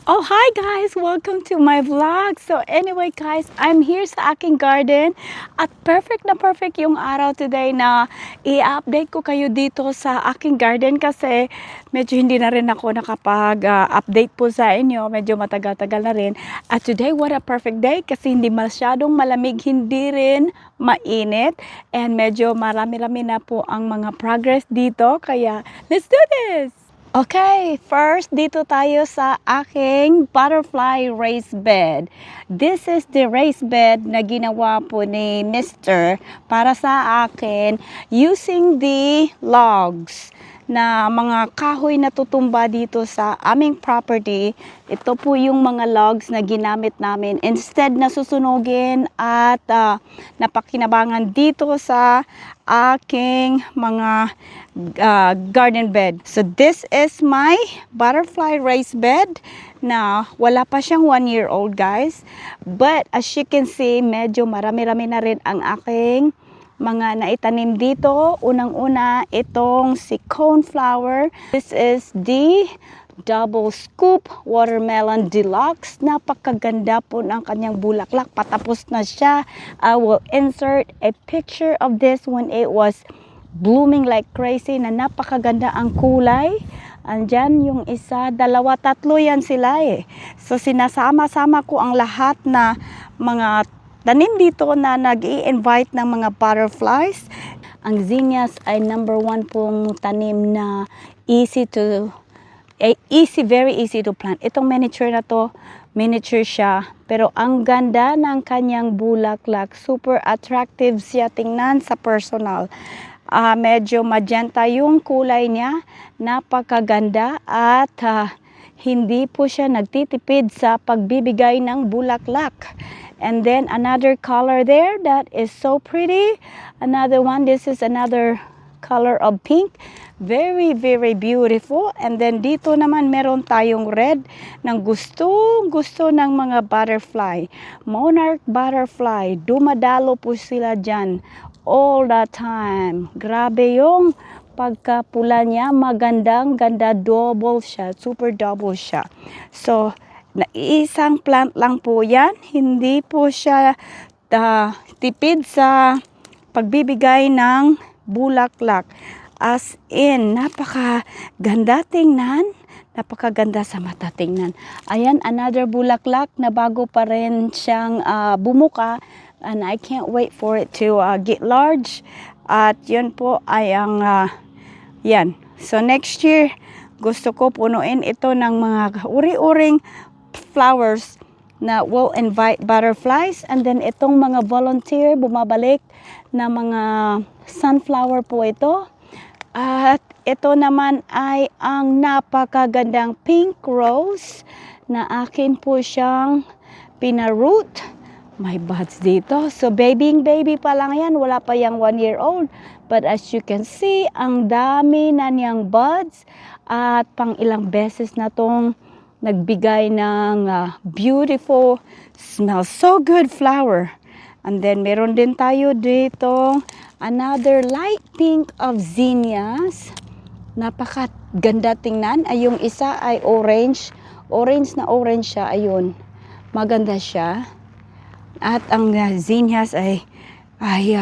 Oh, hi guys! Welcome to my vlog. So anyway guys, I'm here sa aking garden at perfect na perfect yung araw today na i-update ko kayo dito sa aking garden kasi medyo hindi na rin ako nakapag-update po sa inyo. Medyo matagal-tagal na rin. At today, what a perfect day kasi hindi masyadong malamig, hindi rin mainit. And medyo marami-rami na po ang mga progress dito. Kaya, let's do this! Okay, first dito tayo sa aking butterfly raised bed. This is the raised bed na ginawa po ni Mr. para sa akin using the logs na mga kahoy na tutumba dito sa aming property. Ito po yung mga logs na ginamit namin instead na susunugin at napakinabangan dito sa aking mga garden bed. So this is my butterfly raised bed na wala pa siyang 1-year-old guys. But as you can see, medyo marami-rami na rin ang aking mga naitanim dito. Unang-una, itong si coneflower. This is the double scoop watermelon deluxe. Napakaganda po ng kanyang bulaklak. Patapos na siya. I will insert a picture of this when it was blooming like crazy na napakaganda ang kulay. Andyan yung isa, dalawa, tatlo yan sila eh. So sinasama-sama ko ang lahat na mga tanim dito na nag-i-invite ng mga butterflies. Ang zinnias ay number 1 pong tanim na very easy to plant. Itong miniature na to, miniature siya. Pero ang ganda ng kanyang bulaklak. Super attractive siya tingnan sa personal. Medyo magenta yung kulay niya. Napakaganda at hindi po siya nagtitipid sa pagbibigay ng bulaklak. And then another color there that is so pretty. Another one, this is another color of pink. Very, very beautiful. And then dito naman meron tayong red ng gusto ng mga butterfly. Monarch butterfly. Dumadalo po sila dyan all the time. Grabe yung pagkapula niya. Magandang-ganda. Double siya. Super double siya. So, na isang plant lang po yan. Hindi po siya tipid sa pagbibigay ng bulaklak. As in, napakaganda tingnan. Napakaganda sa mata tingnan. Ayan, another bulaklak na bago pa rin siyang bumuka. And I can't wait for it to get large. At yun po ay ang yan. So next year, gusto ko punuin ito ng mga uri-uring flowers na will invite butterflies. And then itong mga volunteer bumabalik na mga sunflower po ito. At ito naman ay ang napakagandang pink rose na akin po siyang pinaroot. May buds dito. So baby pa lang yan. Wala pa yung 1-year-old. But as you can see, ang dami na niyang buds. At pang ilang beses na tong nagbigay ng beautiful, smells so good flower. And then meron din tayo dito another light pink of zinnias. Napakaganda tingnan. Ay, yung isa ay orange. Orange na orange siya. Ayun. Maganda siya. At ang zinnias ay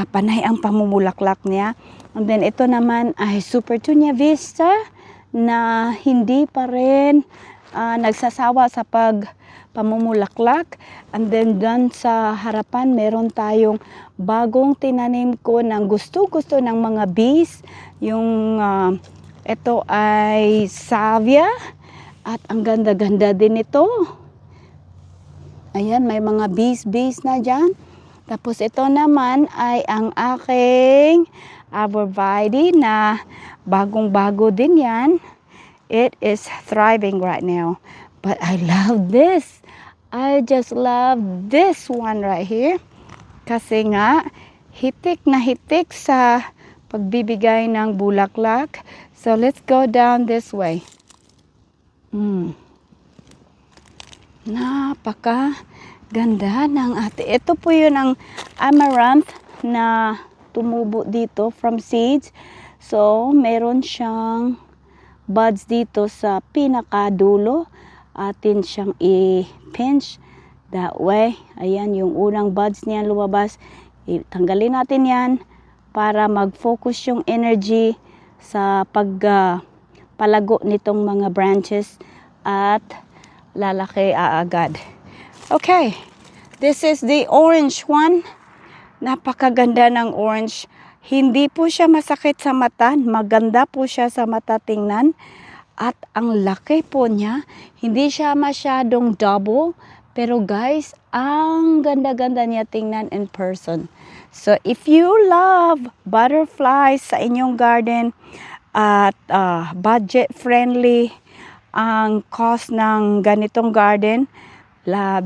panay ang pamumulaklak niya. And then ito naman ay Supertunia Vista na hindi pa rin nagsasawa sa pamumulaklak. And then dun sa harapan meron tayong bagong tinanim ko ng gusto ng mga bees. Yung ito ay salvia at ang ganda-ganda din ito. Ayan, may mga bees na dyan. Tapos ito naman ay ang aking arborvitae na bagong-bago din yan. It is thriving right now. But I love this. I just love this one right here. Kasi nga, hitik na hitik sa pagbibigay ng bulaklak. So let's go down this way. Napakaganda ng ate. Ito po yun ang amaranth na tumubo dito from seeds. So, meron siyang buds dito sa pinakadulo. atin siyang i-pinch. That way, ayan, yung unang buds niyan lumabas. Tanggalin natin yan para mag-focus yung energy sa palago nitong mga branches at lalaki agad. Okay, this is the orange one. Napakaganda ng orange. Hindi po siya masakit sa mata. Maganda po siya sa mata tingnan. At ang laki po niya. Hindi siya masyadong double. Pero guys, ang ganda-ganda niya tingnan in person. So if you love butterflies sa inyong garden at budget friendly ang cost ng ganitong garden,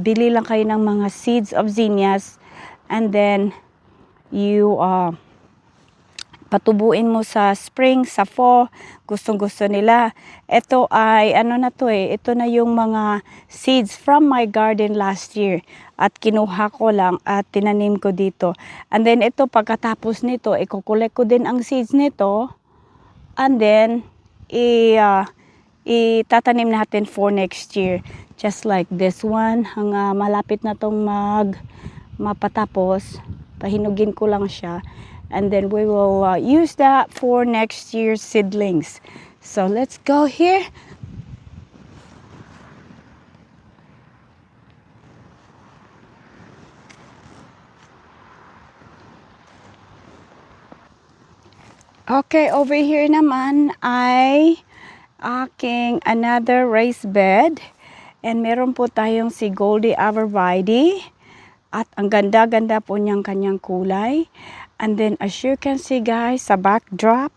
bili lang kayo ng mga seeds of zinnias and then you patubuin mo sa spring, sa fall, gustong-gusto nila. Ito ay, ito na yung mga seeds from my garden last year. At kinuha ko lang at tinanim ko dito. And then ito, pagkatapos nito, ikukulek ko din ang seeds nito. And then, itatanim natin for next year. Just like this one, malapit na tong mapatapos. Pahinugin ko lang siya. And then we will use that for next year's seedlings. So let's go here. Okay, over here naman ay aking another raised bed. And meron po tayong si Goldie Arborvitae. At ang ganda-ganda po niyang kanyang kulay. And then as you can see guys, sa backdrop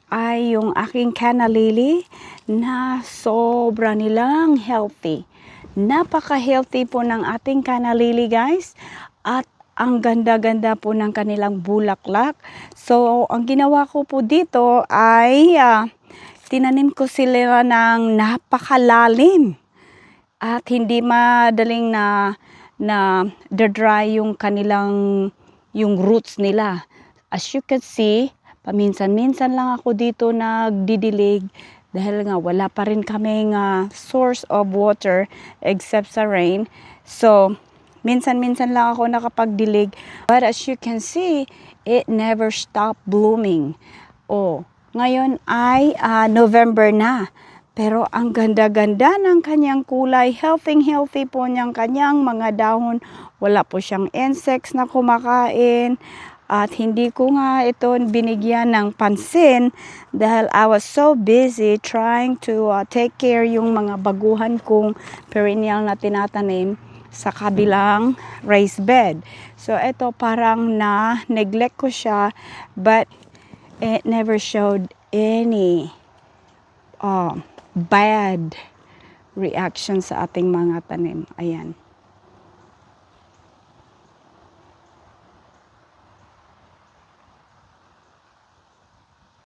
ay yung aking canna lily na sobra nilang healthy. Napaka-healthy po ng ating canna lily guys. At ang ganda-ganda po ng kanilang bulaklak. So ang ginawa ko po dito ay tinanim ko sila ng napakalalim. At hindi madaling na dry yung kanilang yung roots nila. As you can see, paminsan-minsan lang ako dito nagdidilig dahil nga wala pa rin kaming source of water except sa rain. So, minsan-minsan lang ako nakapagdilig. But as you can see, it never stopped blooming. Ngayon ay November na. Pero ang ganda-ganda ng kanyang kulay, healthy po niyang kanyang mga dahon. Wala po siyang insects na kumakain. At hindi ko nga ito binigyan ng pansin dahil I was so busy trying to take care yung mga baguhan kong perennial na tinatanim sa kabilang raised bed. So ito parang na-neglect ko siya but it never showed any bad reaction sa ating mga tanim. Ayan.